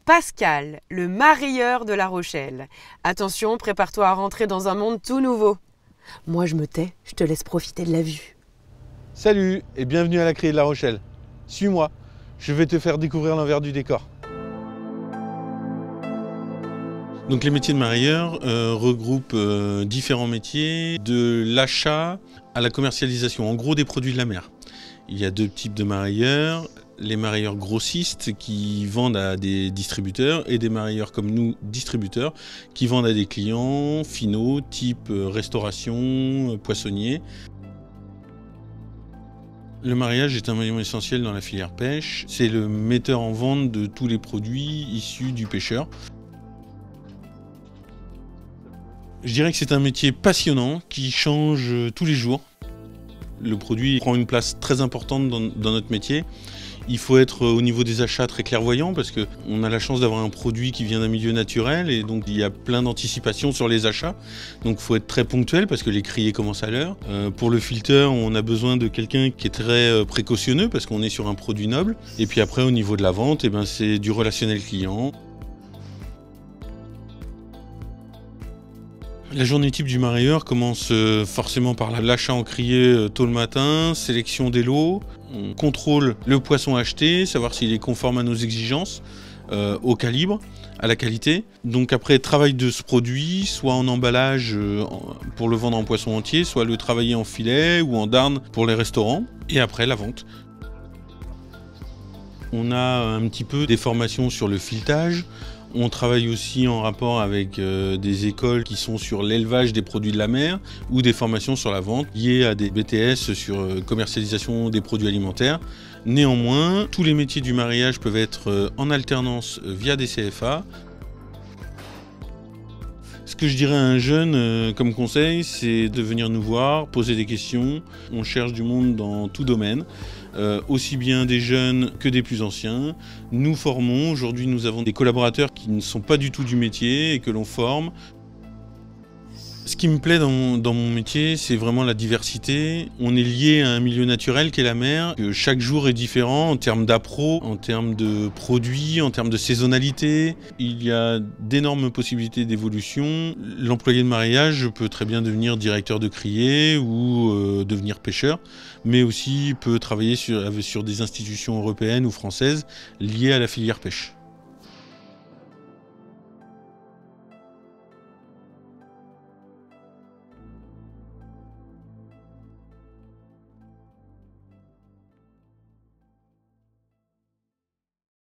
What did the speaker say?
Pascal, le marieur de La Rochelle. Attention, prépare-toi à rentrer dans un monde tout nouveau. Moi je me tais, je te laisse profiter de la vue. Salut et bienvenue à la Criée de La Rochelle. Suis-moi, je vais te faire découvrir l'envers du décor. Donc les métiers de marieur regroupent différents métiers, de l'achat à la commercialisation, en gros des produits de la mer. Il y a deux types de marieurs, les marieurs grossistes qui vendent à des distributeurs et des marieurs comme nous, distributeurs, qui vendent à des clients finaux, type restauration, poissonnier. Le mariage est un maillon essentiel dans la filière pêche. C'est le metteur en vente de tous les produits issus du pêcheur. Je dirais que c'est un métier passionnant qui change tous les jours. Le produit prend une place très importante dans notre métier. Il faut être au niveau des achats très clairvoyant parce qu'on a la chance d'avoir un produit qui vient d'un milieu naturel et donc il y a plein d'anticipations sur les achats. Donc il faut être très ponctuel parce que les criées commencent à l'heure. Pour le filter, on a besoin de quelqu'un qui est très précautionneux parce qu'on est sur un produit noble. Et puis après au niveau de la vente, c'est du relationnel client. La journée type du marieur commence forcément par l'achat en criée tôt le matin, sélection des lots, on contrôle le poisson acheté, savoir s'il est conforme à nos exigences, au calibre, à la qualité. Donc après, travail de ce produit, soit en emballage pour le vendre en poisson entier, soit le travailler en filet ou en darne pour les restaurants, et après la vente. On a un petit peu des formations sur le filetage. On travaille aussi en rapport avec des écoles qui sont sur l'élevage des produits de la mer ou des formations sur la vente liées à des BTS sur commercialisation des produits alimentaires. Néanmoins, tous les métiers du mariage peuvent être en alternance via des CFA. Ce que je dirais à un jeune comme conseil, c'est de venir nous voir, poser des questions. On cherche du monde dans tout domaine, aussi bien des jeunes que des plus anciens. Nous formons, aujourd'hui nous avons des collaborateurs qui ne sont pas du tout du métier et que l'on forme. Ce qui me plaît dans mon métier, c'est vraiment la diversité. On est lié à un milieu naturel qui est la mer. Chaque jour est différent en termes d'appro, en termes de produits, en termes de saisonnalité. Il y a d'énormes possibilités d'évolution. L'employé de mariage peut très bien devenir directeur de criée ou devenir pêcheur, mais aussi peut travailler sur des institutions européennes ou françaises liées à la filière pêche.